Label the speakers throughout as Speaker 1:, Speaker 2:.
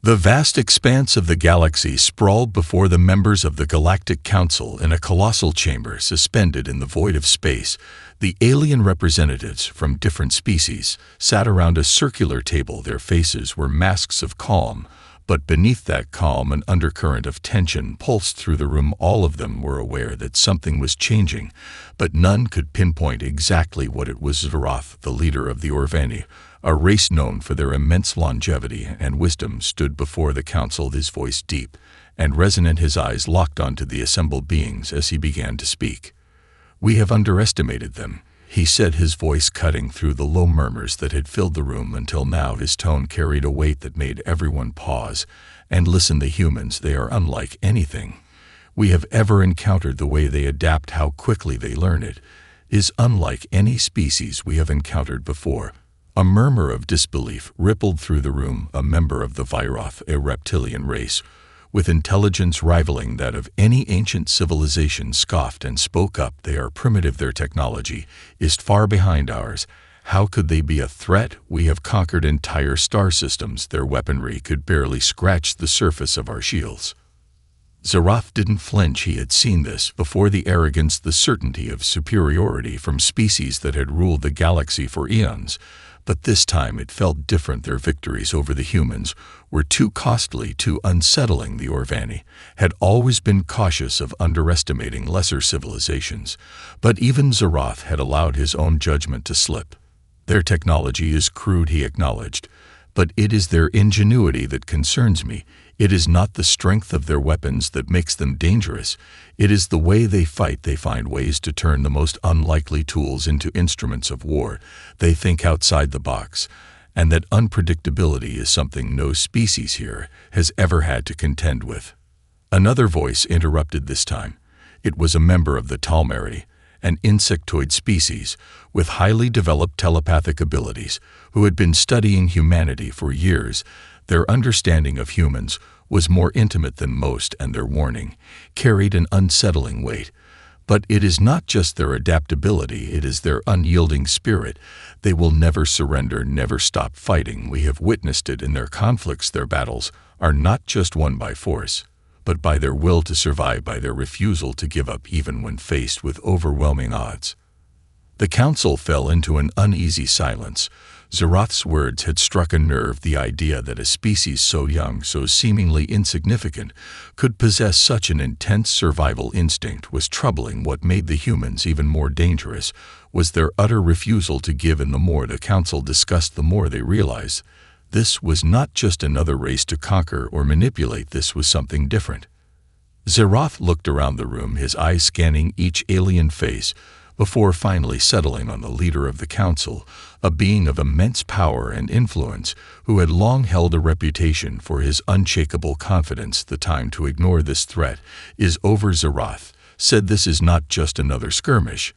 Speaker 1: The vast expanse of the galaxy sprawled before the members of the Galactic Council in a colossal chamber suspended in the void of space. The alien representatives from different species sat around a circular table. Their faces were masks of calm, but beneath that calm an undercurrent of tension pulsed through the room. All of them were aware that something was changing, but none could pinpoint exactly what it was. Zeroth, the leader of the Orvani, a race known for their immense longevity and wisdom, stood before the council, his voice deep and resonant. His eyes locked onto the assembled beings as he began to speak. "We have underestimated them," he said, his voice cutting through the low murmurs that had filled the room until now. His tone carried a weight that made everyone pause and listen. "The humans, they are unlike anything we have ever encountered. The way they adapt, how quickly they learn it, is unlike any species we have encountered before." A murmur of disbelief rippled through the room. A member of the Viroth, a reptilian race, with intelligence rivaling that of any ancient civilization, scoffed and spoke up. "They are primitive. Their technology is far behind ours. How could they be a threat? We have conquered entire star systems. Their weaponry could barely scratch the surface of our shields." Zeroth didn't flinch. He had seen this before: the arrogance, the certainty of superiority from species that had ruled the galaxy for eons. But this time it felt different. Their victories over the humans were too costly, too unsettling. The Orvani had always been cautious of underestimating lesser civilizations, but even Zeroth had allowed his own judgment to slip. "Their technology is crude," he acknowledged, "but it is their ingenuity that concerns me. It is not the strength of their weapons that makes them dangerous. It is the way they fight. They find ways to turn the most unlikely tools into instruments of war. They think outside the box, and that unpredictability is something no species here has ever had to contend with." Another voice interrupted this time. It was a member of the Talmeri, an insectoid species with highly developed telepathic abilities, who had been studying humanity for years. Their understanding of humans was more intimate than most, and their warning carried an unsettling weight. "But it is not just their adaptability, it is their unyielding spirit. They will never surrender, never stop fighting. We have witnessed it in their conflicts. Their battles are not just won by force, but by their will to survive, by their refusal to give up even when faced with overwhelming odds." The council fell into an uneasy silence. Zeroth's words had struck a nerve. The idea that a species so young, so seemingly insignificant, could possess such an intense survival instinct was troubling. What made the humans even more dangerous was their utter refusal to give in. The more the council discussed, the more they realized this was not just another race to conquer or manipulate. This was something different. Zeroth looked around the room, his eyes scanning each alien face, before finally settling on the leader of the council, a being of immense power and influence who had long held a reputation for his unshakable confidence. "The time to ignore this threat is over," Zeroth said. "This is not just another skirmish.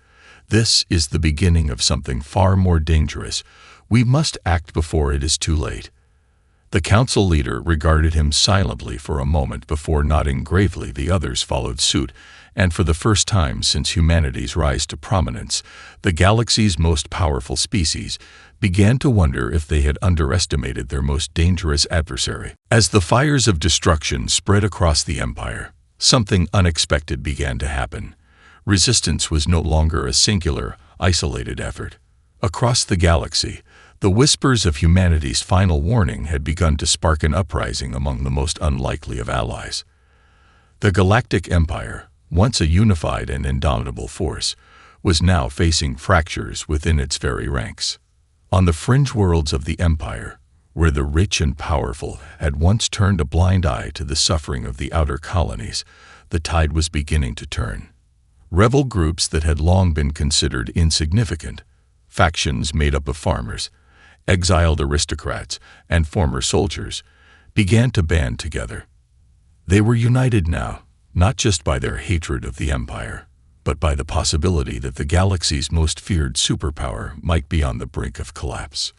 Speaker 1: This is the beginning of something far more dangerous. We must act before it is too late." The council leader regarded him silently for a moment before nodding gravely. The others followed suit, and for the first time since humanity's rise to prominence, the galaxy's most powerful species began to wonder if they had underestimated their most dangerous adversary. As the fires of destruction spread across the Empire, something unexpected began to happen. Resistance was no longer a singular, isolated effort. Across the galaxy, the whispers of humanity's final warning had begun to spark an uprising among the most unlikely of allies. The Galactic Empire, once a unified and indomitable force, was now facing fractures within its very ranks. On the fringe worlds of the Empire, where the rich and powerful had once turned a blind eye to the suffering of the outer colonies, the tide was beginning to turn. Rebel groups that had long been considered insignificant, factions made up of farmers, exiled aristocrats, and former soldiers, began to band together. They were united now, not just by their hatred of the Empire, but by the possibility that the galaxy's most feared superpower might be on the brink of collapse.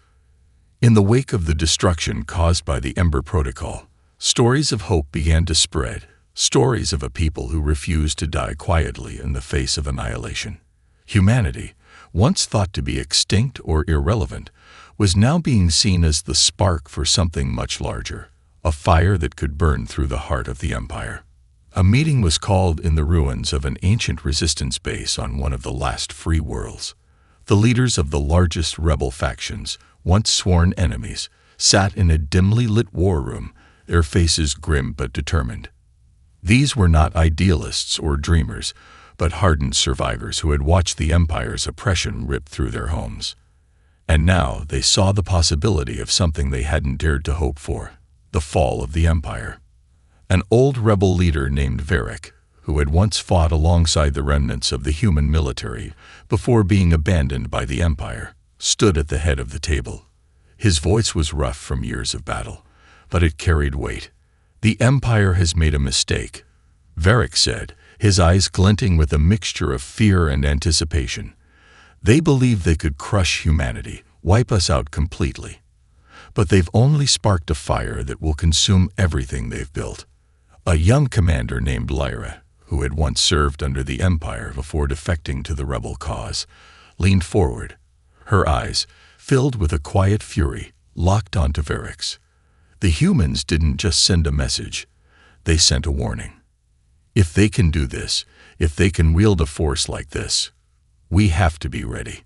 Speaker 1: In the wake of the destruction caused by the Ember Protocol, stories of hope began to spread, stories of a people who refused to die quietly in the face of annihilation. Humanity, once thought to be extinct or irrelevant, was now being seen as the spark for something much larger, a fire that could burn through the heart of the Empire. A meeting was called in the ruins of an ancient resistance base on one of the last free worlds. The leaders of the largest rebel factions, once sworn enemies, sat in a dimly lit war room, their faces grim but determined. These were not idealists or dreamers, but hardened survivors who had watched the Empire's oppression rip through their homes. And now they saw the possibility of something they hadn't dared to hope for: the fall of the Empire. An old rebel leader named Varric, who had once fought alongside the remnants of the human military before being abandoned by the Empire, stood at the head of the table. His voice was rough from years of battle, but it carried weight. "The Empire has made a mistake," Varric said, his eyes glinting with a mixture of fear and anticipation. "They believed they could crush humanity, wipe us out completely. But they've only sparked a fire that will consume everything they've built." A young commander named Lyra, who had once served under the Empire before defecting to the rebel cause, leaned forward. Her eyes, filled with a quiet fury, locked onto Varric's. The humans didn't just send a message, they sent a warning. If they can do this, if they can wield a force like this, we have to be ready.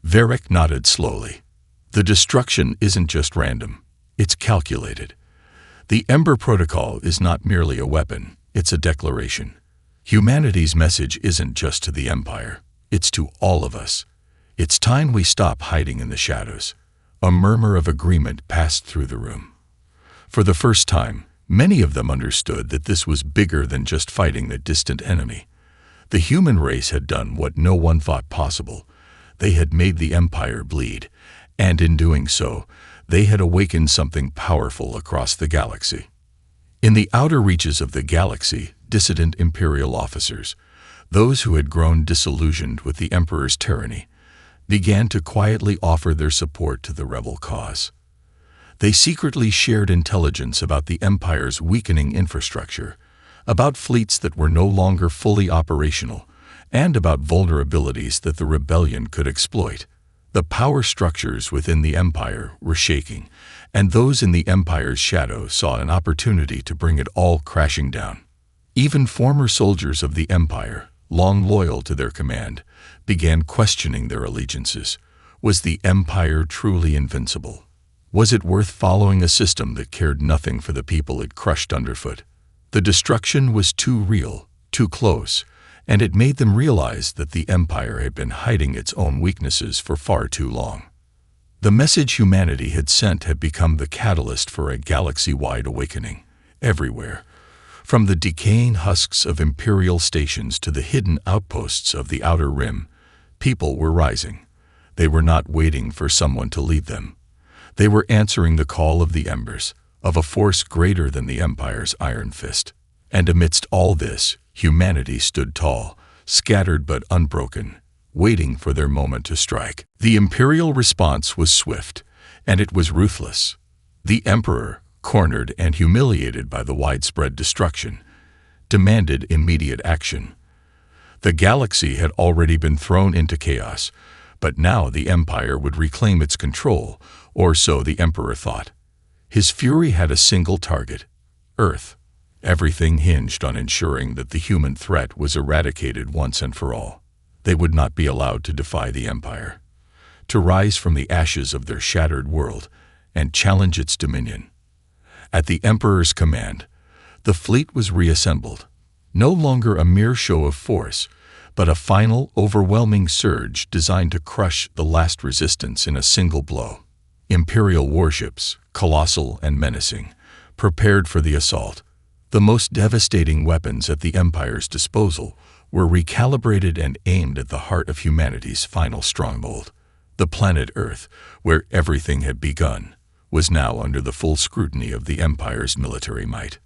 Speaker 1: Varric nodded slowly. The destruction isn't just random, it's calculated. The Ember Protocol is not merely a weapon, it's a declaration. Humanity's message isn't just to the Empire, it's to all of us. It's time we stop hiding in the shadows. A murmur of agreement passed through the room. For the first time, many of them understood that this was bigger than just fighting the distant enemy. The human race had done what no one thought possible. They had made the Empire bleed, and in doing so, they had awakened something powerful across the galaxy. In the outer reaches of the galaxy, dissident Imperial officers, those who had grown disillusioned with the Emperor's tyranny, began to quietly offer their support to the rebel cause. They secretly shared intelligence about the Empire's weakening infrastructure, about fleets that were no longer fully operational, and about vulnerabilities that the rebellion could exploit. The power structures within the Empire were shaking, and those in the Empire's shadow saw an opportunity to bring it all crashing down. Even former soldiers of the Empire, long loyal to their command, began questioning their allegiances. Was the Empire truly invincible? Was it worth following a system that cared nothing for the people it crushed underfoot? The destruction was too real, too close, and it made them realize that the Empire had been hiding its own weaknesses for far too long. The message humanity had sent had become the catalyst for a galaxy-wide awakening. Everywhere, from the decaying husks of Imperial stations to the hidden outposts of the Outer Rim, people were rising. They were not waiting for someone to lead them. They were answering the call of the Embers, of a force greater than the Empire's iron fist. And amidst all this, humanity stood tall, scattered but unbroken, waiting for their moment to strike. The Imperial response was swift, and it was ruthless. The Emperor, cornered and humiliated by the widespread destruction, demanded immediate action. The galaxy had already been thrown into chaos, but now the Empire would reclaim its control, or so the Emperor thought. His fury had a single target: Earth. Everything hinged on ensuring that the human threat was eradicated once and for all. They would not be allowed to defy the Empire, to rise from the ashes of their shattered world and challenge its dominion. At the Emperor's command, the fleet was reassembled, no longer a mere show of force, but a final, overwhelming surge designed to crush the last resistance in a single blow. Imperial warships, colossal and menacing, prepared for the assault. The most devastating weapons at the Empire's disposal were recalibrated and aimed at the heart of humanity's final stronghold. The planet Earth, where everything had begun, was now under the full scrutiny of the Empire's military might.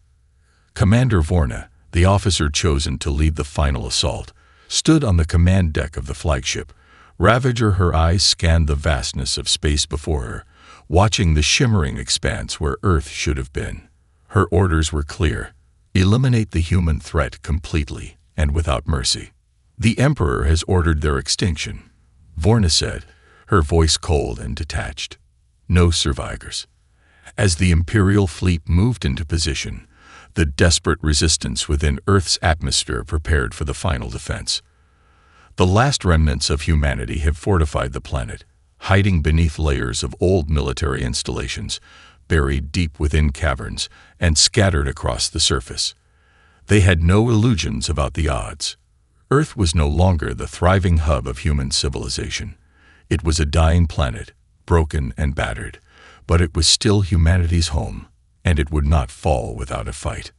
Speaker 1: Commander Vorna, the officer chosen to lead the final assault, stood on the command deck of the flagship. Ravager, her eyes scanned the vastness of space before her, watching the shimmering expanse where Earth should have been. Her orders were clear: eliminate the human threat completely and without mercy. The Emperor has ordered their extinction, Vorna said, her voice cold and detached. No survivors. As the Imperial fleet moved into position, the desperate resistance within Earth's atmosphere prepared for the final defense. The last remnants of humanity have fortified the planet, hiding beneath layers of old military installations, buried deep within caverns, and scattered across the surface. They had no illusions about the odds. Earth was no longer the thriving hub of human civilization. It was a dying planet, broken and battered, but it was still humanity's home, and it would not fall without a fight.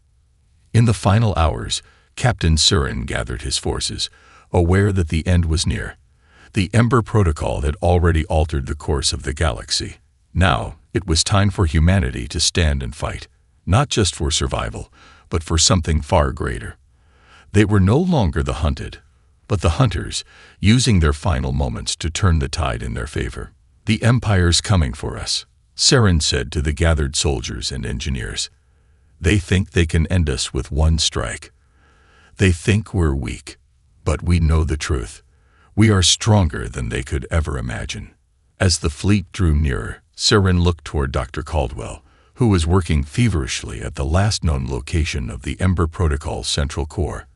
Speaker 1: In the final hours, Captain Surin gathered his forces, aware that the end was near. The Ember Protocol had already altered the course of the galaxy. Now, it was time for humanity to stand and fight, not just for survival, but for something far greater. They were no longer the hunted, but the hunters, using their final moments to turn the tide in their favor. "The Empire's coming for us," Saren said to the gathered soldiers and engineers. "They think they can end us with one strike. They think we're weak, but we know the truth. We are stronger than they could ever imagine." As the fleet drew nearer, Saren looked toward Dr. Caldwell, who was working feverishly at the last known location of the Ember Protocol's central core.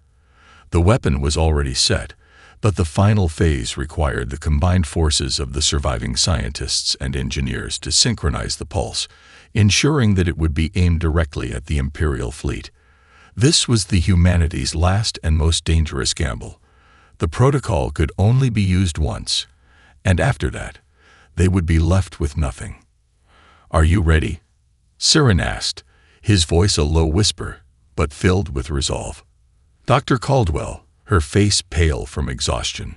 Speaker 1: The weapon was already set, but the final phase required the combined forces of the surviving scientists and engineers to synchronize the pulse, ensuring that it would be aimed directly at the Imperial fleet. This was the humanity's last and most dangerous gamble. The protocol could only be used once, and after that, they would be left with nothing. "Are you ready?" Saren asked, his voice a low whisper, but filled with resolve. Dr. Caldwell, her face pale from exhaustion,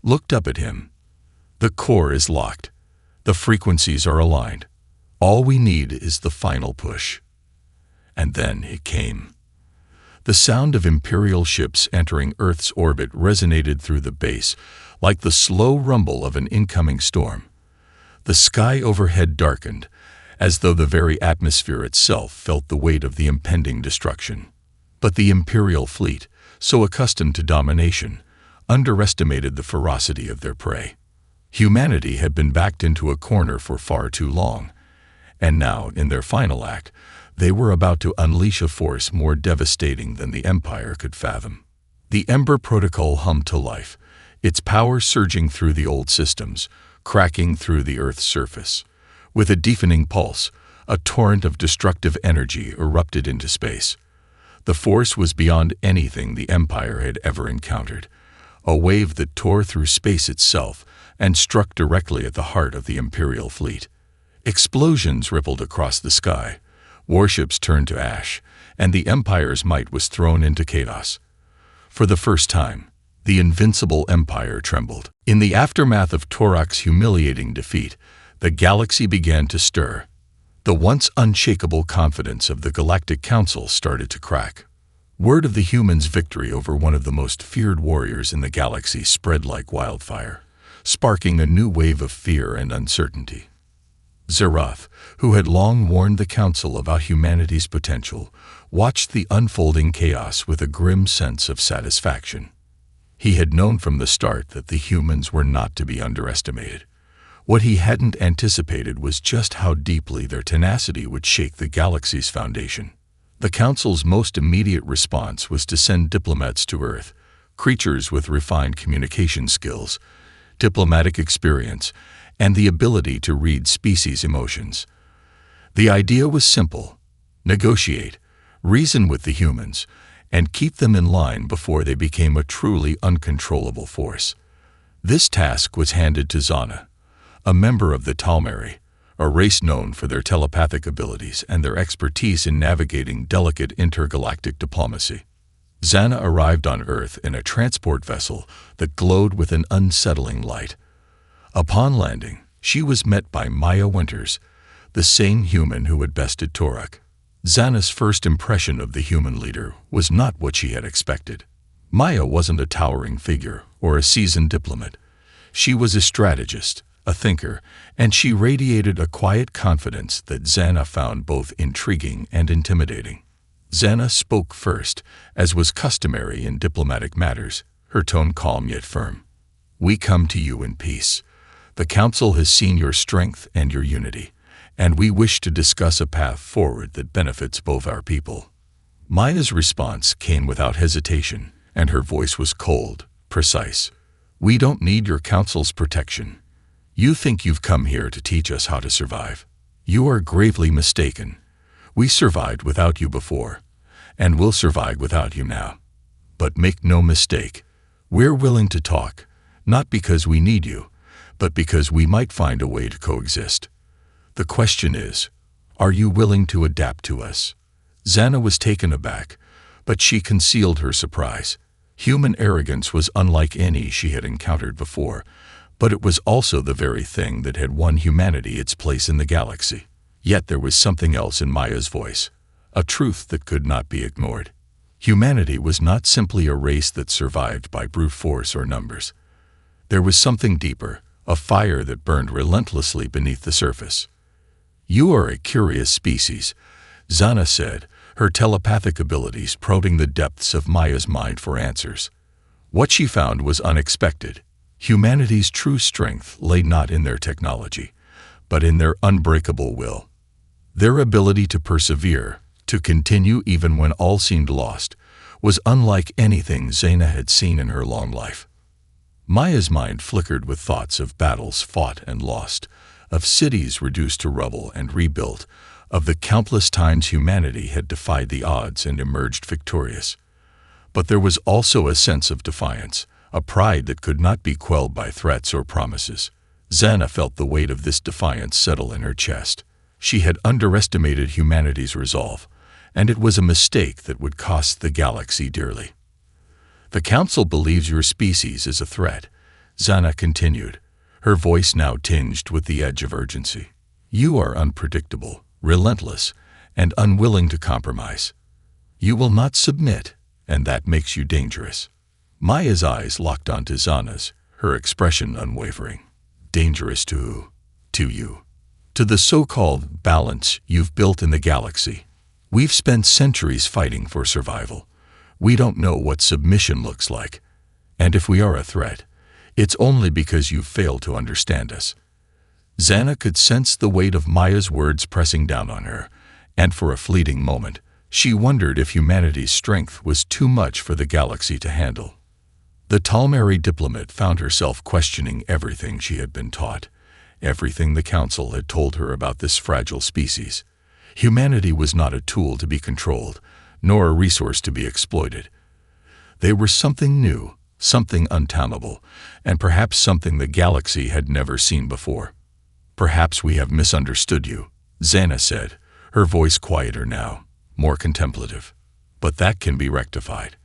Speaker 1: looked up at him. "The core is locked. The frequencies are aligned. All we need is the final push." And then it came. The sound of Imperial ships entering Earth's orbit resonated through the base, like the slow rumble of an incoming storm. The sky overhead darkened, as though the very atmosphere itself felt the weight of the impending destruction. But the Imperial fleet, so accustomed to domination, underestimated the ferocity of their prey. Humanity had been backed into a corner for far too long, and now, in their final act, they were about to unleash a force more devastating than the Empire could fathom. The Ember Protocol hummed to life, its power surging through the old systems, cracking through the Earth's surface. With a deafening pulse, a torrent of destructive energy erupted into space. The force was beyond anything the Empire had ever encountered, a wave that tore through space itself and struck directly at the heart of the Imperial fleet. Explosions rippled across the sky, warships turned to ash, and the Empire's might was thrown into chaos. For the first time, the invincible Empire trembled. In the aftermath of Torak's humiliating defeat, the galaxy began to stir. The once unshakable confidence of the Galactic Council started to crack. Word of the humans' victory over one of the most feared warriors in the galaxy spread like wildfire, sparking a new wave of fear and uncertainty. Zerath, who had long warned the Council about humanity's potential, watched the unfolding chaos with a grim sense of satisfaction. He had known from the start that the humans were not to be underestimated. What he hadn't anticipated was just how deeply their tenacity would shake the galaxy's foundation. The Council's most immediate response was to send diplomats to Earth, creatures with refined communication skills, diplomatic experience, and the ability to read species' emotions. The idea was simple: negotiate, reason with the humans, and keep them in line before they became a truly uncontrollable force. This task was handed to Zana, a member of the Talmeri, a race known for their telepathic abilities and their expertise in navigating delicate intergalactic diplomacy. Zana arrived on Earth in a transport vessel that glowed with an unsettling light. Upon landing, she was met by Maya Winters, the same human who had bested Torak. Zana's first impression of the human leader was not what she had expected. Maya wasn't a towering figure or a seasoned diplomat. She was a strategist, a thinker, and she radiated a quiet confidence that Zana found both intriguing and intimidating. Zana spoke first, as was customary in diplomatic matters, her tone calm yet firm. "We come to you in peace. The Council has seen your strength and your unity, and we wish to discuss a path forward that benefits both our people." Maya's response came without hesitation, and her voice was cold, precise. "We don't need your council's protection. You think you've come here to teach us how to survive. You are gravely mistaken. We survived without you before, and will survive without you now. But make no mistake, we're willing to talk, not because we need you, but because we might find a way to coexist. The question is, are you willing to adapt to us?" Xana was taken aback, but she concealed her surprise. Human arrogance was unlike any she had encountered before, but it was also the very thing that had won humanity its place in the galaxy. Yet there was something else in Maya's voice, a truth that could not be ignored. Humanity was not simply a race that survived by brute force or numbers. There was something deeper, a fire that burned relentlessly beneath the surface. "You are a curious species," Xana said, her telepathic abilities probing the depths of Maya's mind for answers. What she found was unexpected. Humanity's true strength lay not in their technology, but in their unbreakable will. Their ability to persevere, to continue even when all seemed lost, was unlike anything Xana had seen in her long life. Maya's mind flickered with thoughts of battles fought and lost, of cities reduced to rubble and rebuilt, of the countless times humanity had defied the odds and emerged victorious. But there was also a sense of defiance, a pride that could not be quelled by threats or promises. Xana felt the weight of this defiance settle in her chest. She had underestimated humanity's resolve, and it was a mistake that would cost the galaxy dearly. "The Council believes your species is a threat," Xana continued, her voice now tinged with the edge of urgency. "You are unpredictable, relentless, and unwilling to compromise. You will not submit, and that makes you dangerous." Maya's eyes locked onto Xana's, her expression unwavering. "Dangerous to who?" "To you. To the so-called balance you've built in the galaxy. We've spent centuries fighting for survival. We don't know what submission looks like. And if we are a threat, it's only because you've failed to understand us." Xana could sense the weight of Maya's words pressing down on her, and for a fleeting moment, she wondered if humanity's strength was too much for the galaxy to handle. The Talmeri diplomat found herself questioning everything she had been taught, everything the Council had told her about this fragile species. Humanity was not a tool to be controlled, nor a resource to be exploited. They were something new, something untamable, and perhaps something the galaxy had never seen before. "Perhaps we have misunderstood you," Xana said, her voice quieter now, more contemplative. "But that can be rectified.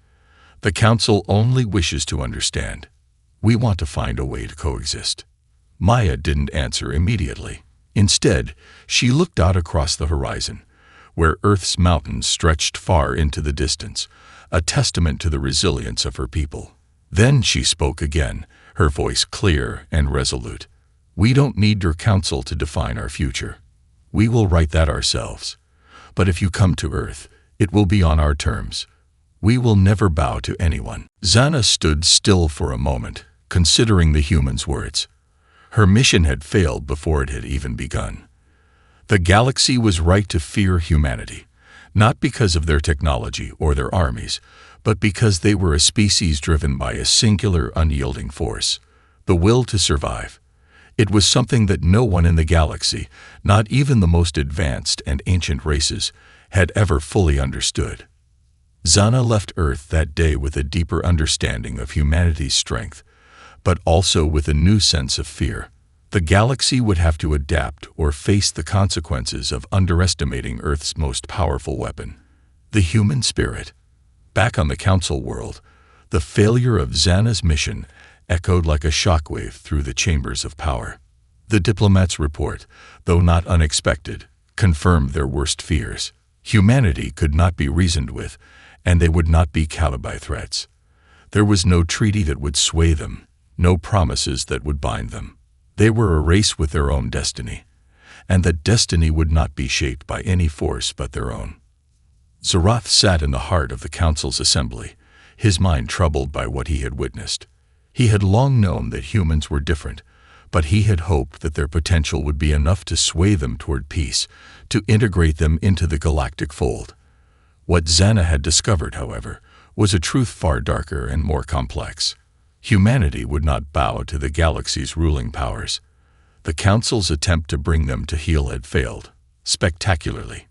Speaker 1: The Council only wishes to understand. We want to find a way to coexist." Maya didn't answer immediately. Instead, she looked out across the horizon, where Earth's mountains stretched far into the distance, a testament to the resilience of her people. Then she spoke again, her voice clear and resolute. "We don't need your counsel to define our future. We will write that ourselves. But if you come to Earth, it will be on our terms. We will never bow to anyone." Xana stood still for a moment, considering the human's words. Her mission had failed before it had even begun. The galaxy was right to fear humanity, not because of their technology or their armies, but because they were a species driven by a singular, unyielding force, the will to survive. It was something that no one in the galaxy, not even the most advanced and ancient races, had ever fully understood. Xana left Earth that day with a deeper understanding of humanity's strength, but also with a new sense of fear. The galaxy would have to adapt or face the consequences of underestimating Earth's most powerful weapon, the human spirit. Back on the Council world, the failure of Xana's mission echoed like a shockwave through the chambers of power. The diplomat's report, though not unexpected, confirmed their worst fears. Humanity could not be reasoned with, and they would not be cowed by threats. There was no treaty that would sway them, no promises that would bind them. They were a race with their own destiny, and that destiny would not be shaped by any force but their own. Zarath sat in the heart of the Council's assembly, his mind troubled by what he had witnessed. He had long known that humans were different, but he had hoped that their potential would be enough to sway them toward peace, to integrate them into the galactic fold. What Xana had discovered, however, was a truth far darker and more complex. Humanity would not bow to the galaxy's ruling powers. The Council's attempt to bring them to heel had failed, spectacularly.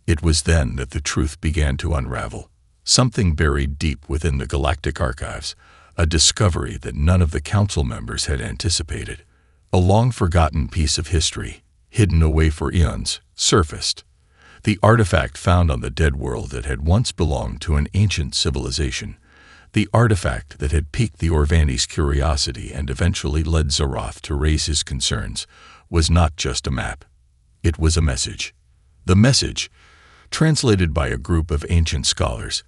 Speaker 1: It was then that the truth began to unravel. Something buried deep within the galactic archives, a discovery that none of the Council members had anticipated. A long-forgotten piece of history, hidden away for eons, surfaced. The artifact found on the dead world that had once belonged to an ancient civilization. The artifact that had piqued the Orvani's curiosity and eventually led Xaroth to raise his concerns was not just a map. It was a message. The message, translated by a group of ancient scholars,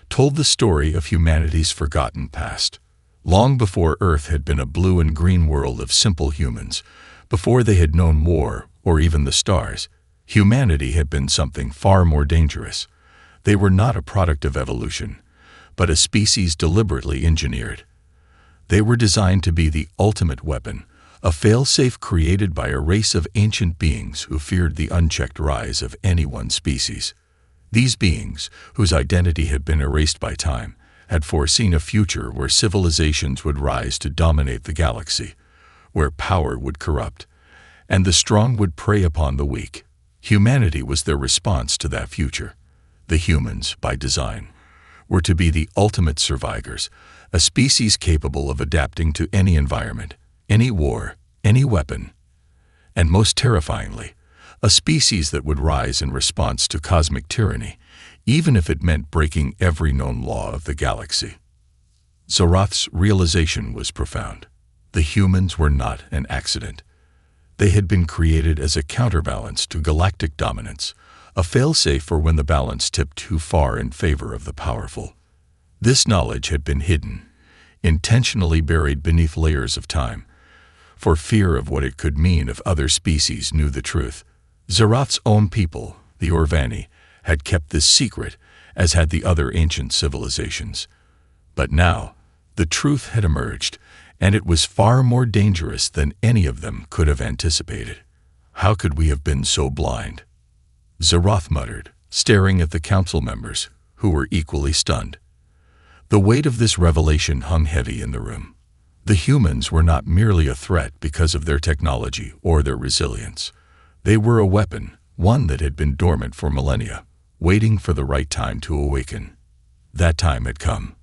Speaker 1: told the story of humanity's forgotten past. Long before Earth had been a blue and green world of simple humans, before they had known war or even the stars, humanity had been something far more dangerous. They were not a product of evolution, but a species deliberately engineered. They were designed to be the ultimate weapon, a fail-safe created by a race of ancient beings who feared the unchecked rise of any one species. These beings, whose identity had been erased by time, had foreseen a future where civilizations would rise to dominate the galaxy, where power would corrupt, and the strong would prey upon the weak. Humanity was their response to that future. The humans, by design, were to be the ultimate survivors, a species capable of adapting to any environment, any war, any weapon, and most terrifyingly, a species that would rise in response to cosmic tyranny, even if it meant breaking every known law of the galaxy. Xaroth's realization was profound. The humans were not an accident. They had been created as a counterbalance to galactic dominance, a failsafe for when the balance tipped too far in favor of the powerful. This knowledge had been hidden, intentionally buried beneath layers of time, for fear of what it could mean if other species knew the truth. Xaroth's own people, the Orvani, had kept this secret, as had the other ancient civilizations. But now, the truth had emerged, and it was far more dangerous than any of them could have anticipated. How could we have been so blind? Xaroth muttered, staring at the council members, who were equally stunned. The weight of this revelation hung heavy in the room. The humans were not merely a threat because of their technology or their resilience. They were a weapon, one that had been dormant for millennia, waiting for the right time to awaken. That time had come.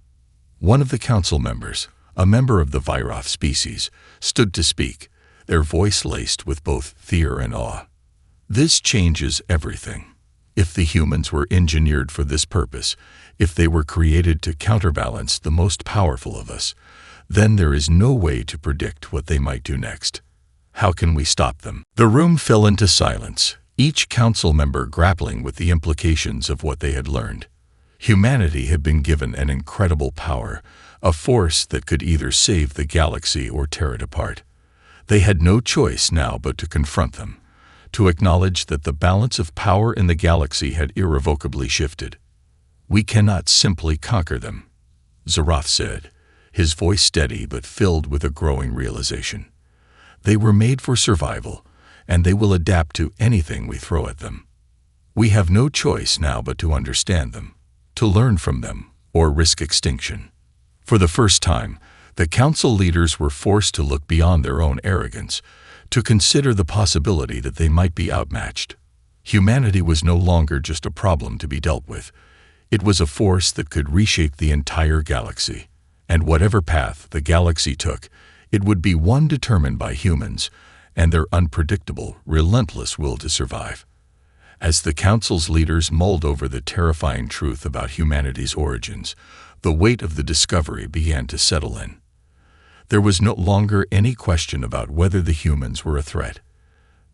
Speaker 1: One of the council members, a member of the Viroth species, stood to speak, their voice laced with both fear and awe. This changes everything. If the humans were engineered for this purpose, if they were created to counterbalance the most powerful of us, then there is no way to predict what they might do next. How can we stop them? The room fell into silence, each council member grappling with the implications of what they had learned. Humanity had been given an incredible power, a force that could either save the galaxy or tear it apart. They had no choice now but to confront them, to acknowledge that the balance of power in the galaxy had irrevocably shifted. We cannot simply conquer them, Xaroth said, his voice steady but filled with a growing realization. They were made for survival, and they will adapt to anything we throw at them. We have no choice now but to understand them, to learn from them, or risk extinction. For the first time, the council leaders were forced to look beyond their own arrogance, to consider the possibility that they might be outmatched. Humanity was no longer just a problem to be dealt with. It was a force that could reshape the entire galaxy. And whatever path the galaxy took, it would be one determined by humans and their unpredictable, relentless will to survive. As the Council's leaders mulled over the terrifying truth about humanity's origins, the weight of the discovery began to settle in. There was no longer any question about whether the humans were a threat.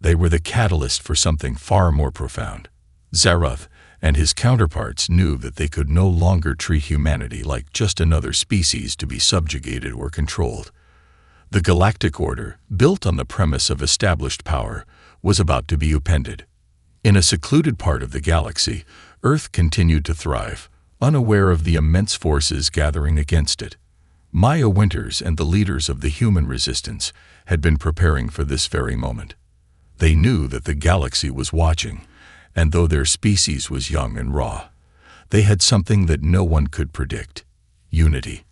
Speaker 1: They were the catalyst for something far more profound. Xaroth and his counterparts knew that they could no longer treat humanity like just another species to be subjugated or controlled. The galactic order, built on the premise of established power, was about to be upended. In a secluded part of the galaxy, Earth continued to thrive, unaware of the immense forces gathering against it. Maya Winters and the leaders of the human resistance had been preparing for this very moment. They knew that the galaxy was watching, and though their species was young and raw, they had something that no one could predict: unity.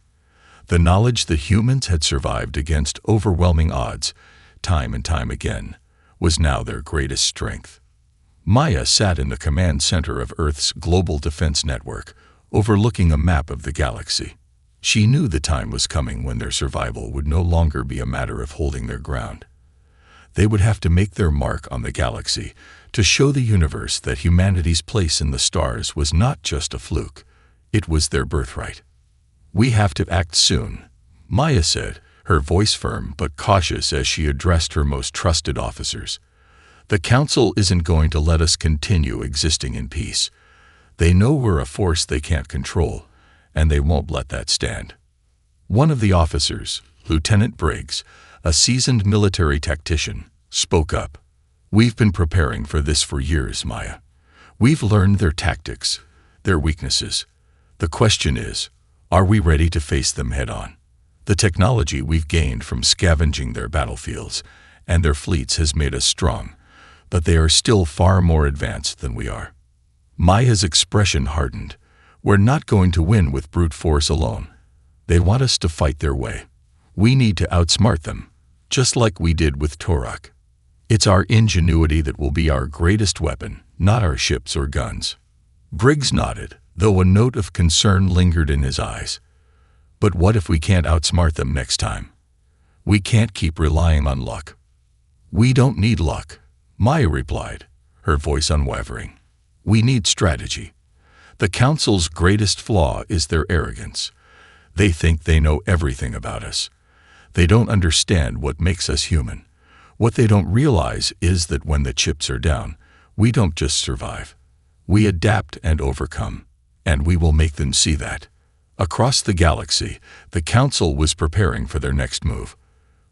Speaker 1: The knowledge that humans had survived against overwhelming odds, time and time again, was now their greatest strength. Maya sat in the command center of Earth's global defense network, overlooking a map of the galaxy. She knew the time was coming when their survival would no longer be a matter of holding their ground. They would have to make their mark on the galaxy to show the universe that humanity's place in the stars was not just a fluke, it was their birthright. "We have to act soon," Maya said, her voice firm but cautious as she addressed her most trusted officers. "The Council isn't going to let us continue existing in peace. They know we're a force they can't control, and they won't let that stand." One of the officers, Lieutenant Briggs, a seasoned military tactician, spoke up. "We've been preparing for this for years, Maya. We've learned their tactics, their weaknesses. The question is, are we ready to face them head-on? The technology we've gained from scavenging their battlefields and their fleets has made us strong, but they are still far more advanced than we are." Maya's expression hardened. "We're not going to win with brute force alone. They want us to fight their way. We need to outsmart them, just like we did with Torok. It's our ingenuity that will be our greatest weapon, not our ships or guns." Briggs nodded, though a note of concern lingered in his eyes. "But what if we can't outsmart them next time? We can't keep relying on luck." "We don't need luck," Maya replied, her voice unwavering. "We need strategy. The Council's greatest flaw is their arrogance. They think they know everything about us. They don't understand what makes us human. What they don't realize is that when the chips are down, we don't just survive. We adapt and overcome, and we will make them see that." Across the galaxy, the Council was preparing for their next move.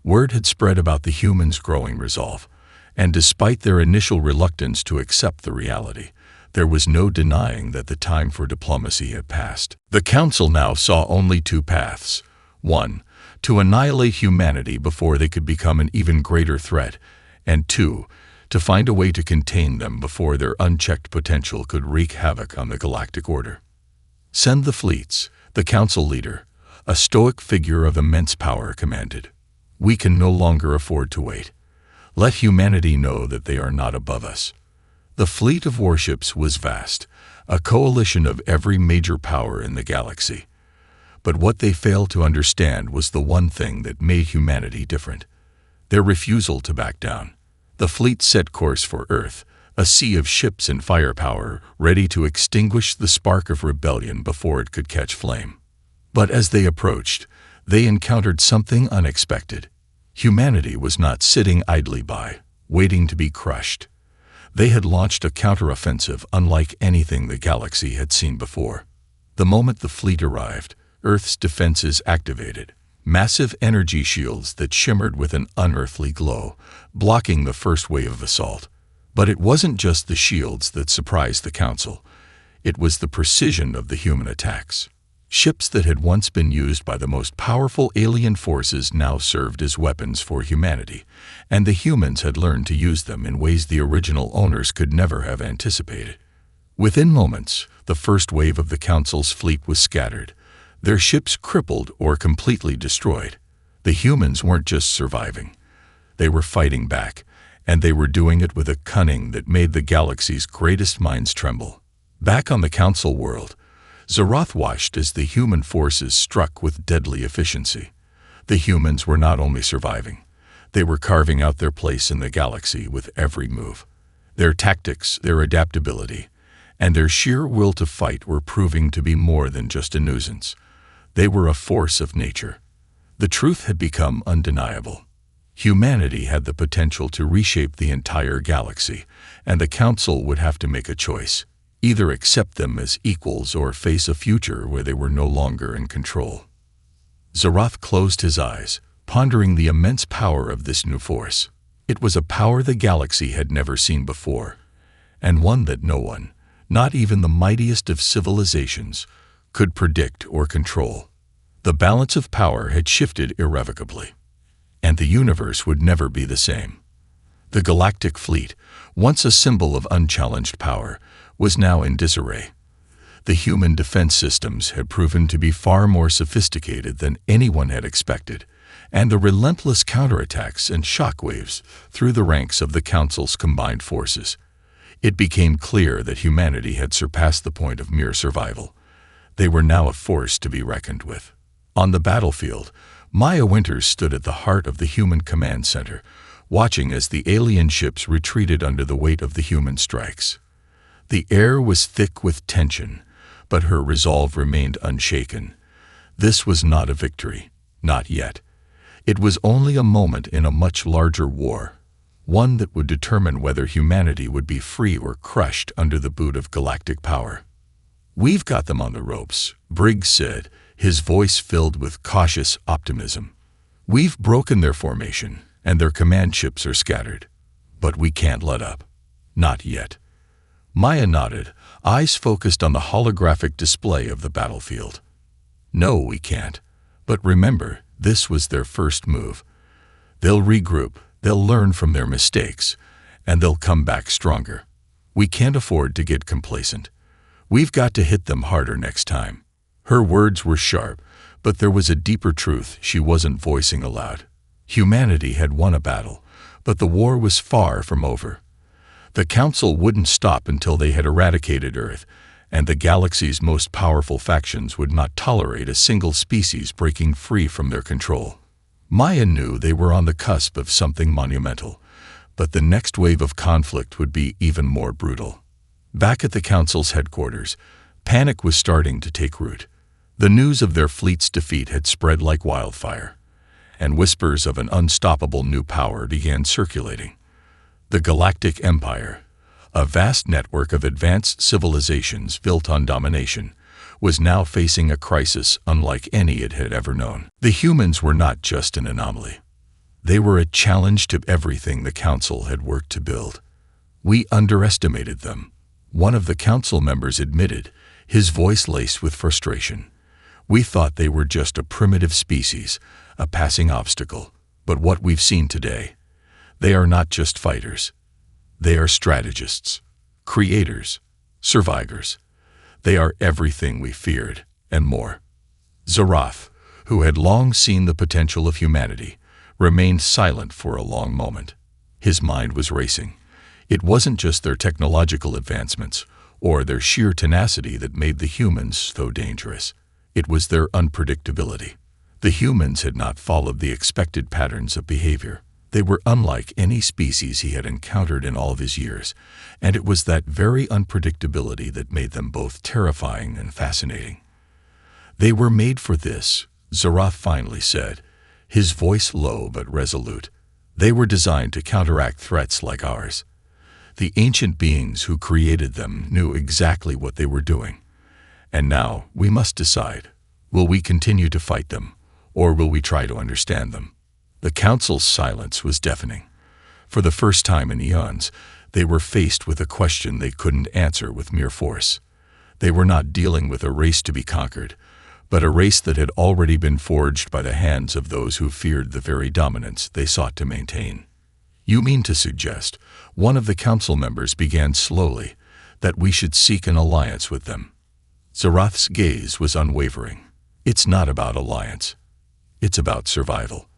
Speaker 1: Word had spread about the humans' growing resolve, and despite their initial reluctance to accept the reality, there was no denying that the time for diplomacy had passed. The Council now saw only two paths. One, to annihilate humanity before they could become an even greater threat, and two, to find a way to contain them before their unchecked potential could wreak havoc on the galactic order. "Send the fleets," the Council leader, a stoic figure of immense power, commanded. "We can no longer afford to wait. Let humanity know that they are not above us." The fleet of warships was vast, a coalition of every major power in the galaxy. But what they failed to understand was the one thing that made humanity different: their refusal to back down. The fleet set course for Earth, a sea of ships and firepower ready to extinguish the spark of rebellion before it could catch flame. But as they approached, they encountered something unexpected. Humanity was not sitting idly by, waiting to be crushed. They had launched a counteroffensive unlike anything the galaxy had seen before. The moment the fleet arrived, Earth's defenses activated, massive energy shields that shimmered with an unearthly glow, blocking the first wave of assault. But it wasn't just the shields that surprised the Council. It was the precision of the human attacks. Ships that had once been used by the most powerful alien forces now served as weapons for humanity, and the humans had learned to use them in ways the original owners could never have anticipated. Within moments, the first wave of the Council's fleet was scattered, their ships crippled or completely destroyed. The humans weren't just surviving. They were fighting back, and they were doing it with a cunning that made the galaxy's greatest minds tremble. Back on the Council world, Zaroth watched as the human forces struck with deadly efficiency. The humans were not only surviving, they were carving out their place in the galaxy with every move. Their tactics, their adaptability, and their sheer will to fight were proving to be more than just a nuisance. They were a force of nature. The truth had become undeniable. Humanity had the potential to reshape the entire galaxy, and the Council would have to make a choice: either accept them as equals or face a future where they were no longer in control. Zaroth closed his eyes, pondering the immense power of this new force. It was a power the galaxy had never seen before, and one that no one, not even the mightiest of civilizations, could predict or control. The balance of power had shifted irrevocably, and the universe would never be the same. The Galactic fleet, once a symbol of unchallenged power, was now in disarray. The human defense systems had proven to be far more sophisticated than anyone had expected, and the relentless counterattacks and shockwaves through the ranks of the Council's combined forces. It became clear that humanity had surpassed the point of mere survival. They were now a force to be reckoned with. On the battlefield, Maya Winters stood at the heart of the human command center, watching as the alien ships retreated under the weight of the human strikes. The air was thick with tension, but her resolve remained unshaken. This was not a victory, not yet. It was only a moment in a much larger war, one that would determine whether humanity would be free or crushed under the boot of galactic power. "We've got them on the ropes," Briggs said, his voice filled with cautious optimism. "We've broken their formation, and their command ships are scattered. But we can't let up. Not yet." Maya nodded, eyes focused on the holographic display of the battlefield. "No, we can't. But remember, this was their first move. They'll regroup, they'll learn from their mistakes, and they'll come back stronger. We can't afford to get complacent. We've got to hit them harder next time." Her words were sharp, but there was a deeper truth she wasn't voicing aloud. Humanity had won a battle, but the war was far from over. The Council wouldn't stop until they had eradicated Earth, and the galaxy's most powerful factions would not tolerate a single species breaking free from their control. Maya knew they were on the cusp of something monumental, but the next wave of conflict would be even more brutal. Back at the Council's headquarters, panic was starting to take root. The news of their fleet's defeat had spread like wildfire, and whispers of an unstoppable new power began circulating. The Galactic Empire, a vast network of advanced civilizations built on domination, was now facing a crisis unlike any it had ever known. The humans were not just an anomaly. They were a challenge to everything the Council had worked to build. "We underestimated them," one of the Council members admitted, his voice laced with frustration. "We thought they were just a primitive species, a passing obstacle. But what we've seen today, they are not just fighters. They are strategists, creators, survivors. They are everything we feared, and more." Zarath, who had long seen the potential of humanity, remained silent for a long moment. His mind was racing. It wasn't just their technological advancements or their sheer tenacity that made the humans so dangerous. It was their unpredictability. The humans had not followed the expected patterns of behavior. They were unlike any species he had encountered in all of his years, and it was that very unpredictability that made them both terrifying and fascinating. "They were made for this," Zarath finally said, his voice low but resolute. "They were designed to counteract threats like ours. The ancient beings who created them knew exactly what they were doing. And now we must decide, will we continue to fight them, or will we try to understand them?" The Council's silence was deafening. For the first time in eons, they were faced with a question they couldn't answer with mere force. They were not dealing with a race to be conquered, but a race that had already been forged by the hands of those who feared the very dominance they sought to maintain. "You mean to suggest," one of the Council members began slowly, "that we should seek an alliance with them?" Zarath's gaze was unwavering. "It's not about alliance. It's about survival.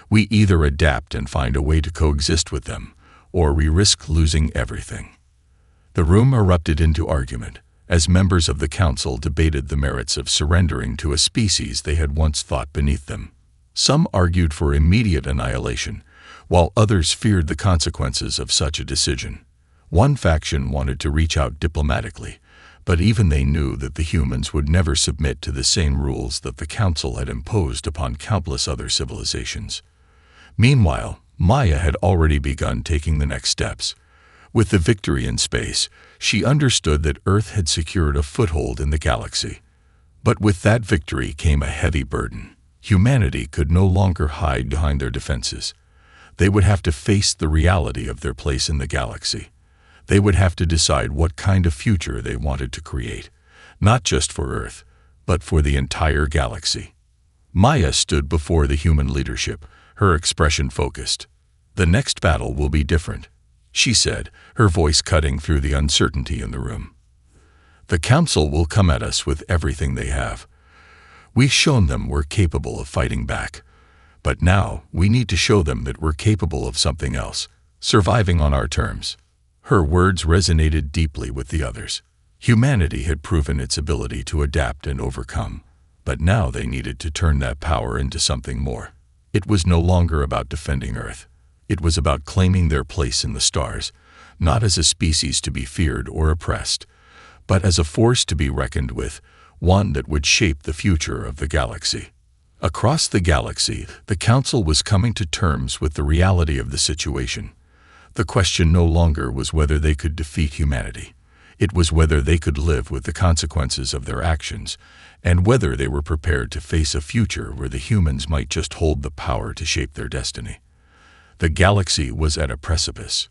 Speaker 1: We either adapt and find a way to coexist with them, or we risk losing everything." The room erupted into argument as members of the Council debated the merits of surrendering to a species they had once thought beneath them. Some argued for immediate annihilation, while others feared the consequences of such a decision. One faction wanted to reach out diplomatically, but even they knew that the humans would never submit to the same rules that the Council had imposed upon countless other civilizations. Meanwhile, Maya had already begun taking the next steps. With the victory in space, she understood that Earth had secured a foothold in the galaxy. But with that victory came a heavy burden. Humanity could no longer hide behind their defenses. They would have to face the reality of their place in the galaxy. They would have to decide what kind of future they wanted to create, not just for Earth, but for the entire galaxy. Maya stood before the human leadership, her expression focused. "The next battle will be different," she said, her voice cutting through the uncertainty in the room. "The Council will come at us with everything they have. We've shown them we're capable of fighting back. But now we need to show them that we're capable of something else, surviving on our terms." Her words resonated deeply with the others. Humanity had proven its ability to adapt and overcome, but now they needed to turn that power into something more. It was no longer about defending Earth. It was about claiming their place in the stars, not as a species to be feared or oppressed, but as a force to be reckoned with, one that would shape the future of the galaxy. Across the galaxy, the Council was coming to terms with the reality of the situation. The question no longer was whether they could defeat humanity. It was whether they could live with the consequences of their actions, and whether they were prepared to face a future where the humans might just hold the power to shape their destiny. The galaxy was at a precipice.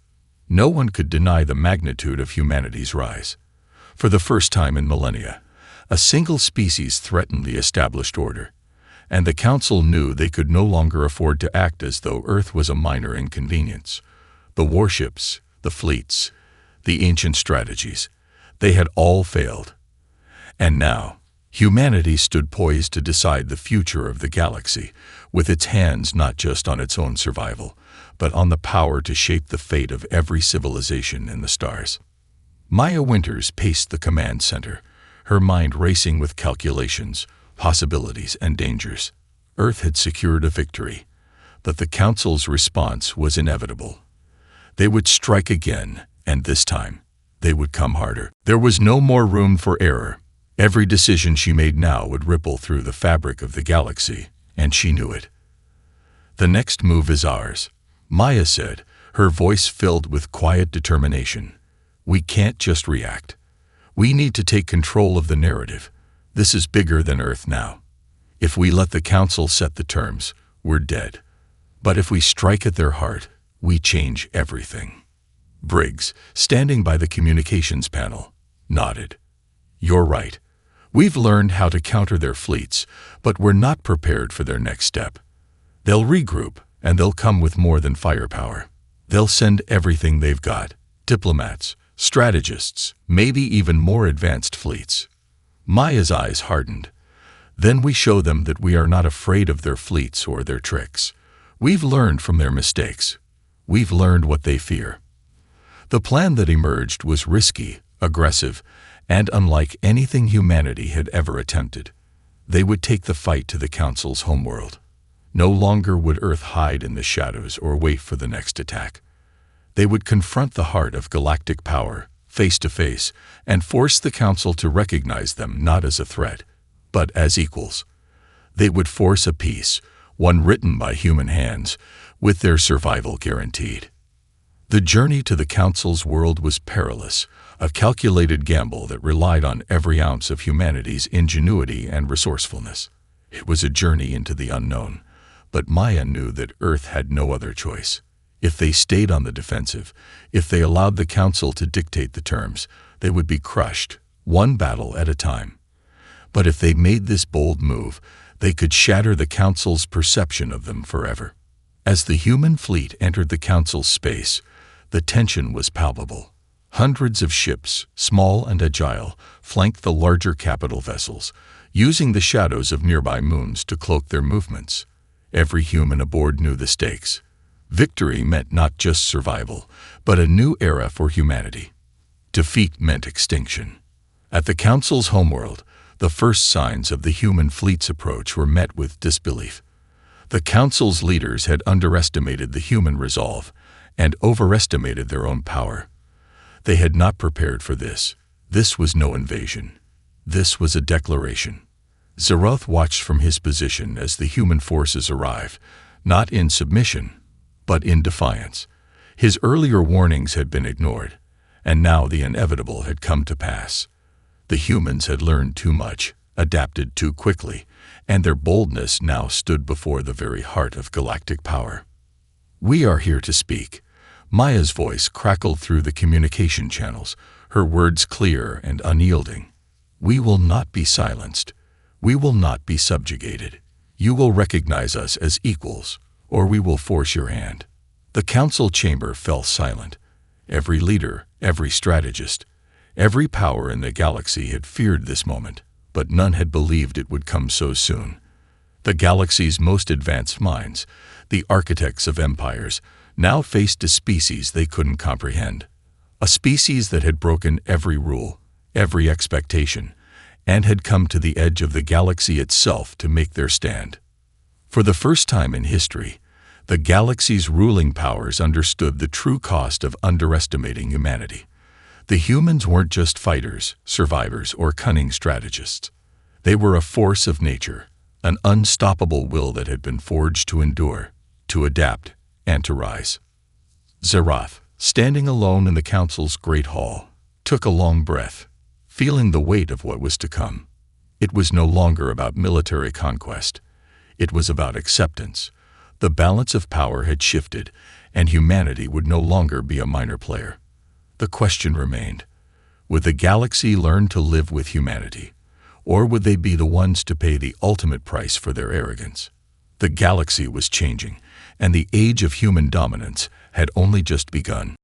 Speaker 1: No one could deny the magnitude of humanity's rise. For the first time in millennia, a single species threatened the established order, and the Council knew they could no longer afford to act as though Earth was a minor inconvenience. The warships, the fleets, the ancient strategies, they had all failed. And now, humanity stood poised to decide the future of the galaxy, with its hands not just on its own survival, but on the power to shape the fate of every civilization in the stars. Maya Winters paced the command center, her mind racing with calculations, possibilities, and dangers. Earth had secured a victory, but the Council's response was inevitable. They would strike again, and this time, they would come harder. There was no more room for error. Every decision she made now would ripple through the fabric of the galaxy, and she knew it. "The next move is ours," Maya said, her voice filled with quiet determination. "We can't just react. We need to take control of the narrative. This is bigger than Earth now. If we let the Council set the terms, we're dead. But if we strike at their heart, we change everything." Briggs, standing by the communications panel, nodded. "You're right. We've learned how to counter their fleets, but we're not prepared for their next step. They'll regroup, and they'll come with more than firepower. They'll send everything they've got: diplomats, strategists, maybe even more advanced fleets." Maya's eyes hardened. "Then we show them that we are not afraid of their fleets or their tricks. We've learned from their mistakes. We've learned what they fear." The plan that emerged was risky, aggressive, and unlike anything humanity had ever attempted. They would take the fight to the Council's homeworld. No longer would Earth hide in the shadows or wait for the next attack. They would confront the heart of galactic power, face to face, and force the Council to recognize them not as a threat, but as equals. They would force a peace, one written by human hands, with their survival guaranteed. The journey to the Council's world was perilous, a calculated gamble that relied on every ounce of humanity's ingenuity and resourcefulness. It was a journey into the unknown, but Maya knew that Earth had no other choice. If they stayed on the defensive, if they allowed the Council to dictate the terms, they would be crushed, one battle at a time. But if they made this bold move, they could shatter the Council's perception of them forever. As the human fleet entered the Council's space, the tension was palpable. Hundreds of ships, small and agile, flanked the larger capital vessels, using the shadows of nearby moons to cloak their movements. Every human aboard knew the stakes. Victory meant not just survival, but a new era for humanity. Defeat meant extinction. At the Council's homeworld, the first signs of the human fleet's approach were met with disbelief. The Council's leaders had underestimated the human resolve and overestimated their own power. They had not prepared for this. This was no invasion. This was a declaration. Zeroth watched from his position as the human forces arrived, not in submission, but in defiance. His earlier warnings had been ignored, and now the inevitable had come to pass. The humans had learned too much, adapted too quickly, and their boldness now stood before the very heart of galactic power. "We are here to speak." Maya's voice crackled through the communication channels, her words clear and unyielding. "We will not be silenced. We will not be subjugated. You will recognize us as equals, or we will force your hand." The council chamber fell silent. Every leader, every strategist, every power in the galaxy had feared this moment, but none had believed it would come so soon. The galaxy's most advanced minds, the architects of empires, now faced a species they couldn't comprehend. A species that had broken every rule, every expectation, and had come to the edge of the galaxy itself to make their stand. For the first time in history, the galaxy's ruling powers understood the true cost of underestimating humanity. The humans weren't just fighters, survivors, or cunning strategists. They were a force of nature, an unstoppable will that had been forged to endure, to adapt, and to rise. Xerath, standing alone in the council's great hall, took a long breath, feeling the weight of what was to come. It was no longer about military conquest. It was about acceptance. The balance of power had shifted, and humanity would no longer be a minor player. The question remained, would the galaxy learn to live with humanity, or would they be the ones to pay the ultimate price for their arrogance? The galaxy was changing, and the age of human dominance had only just begun.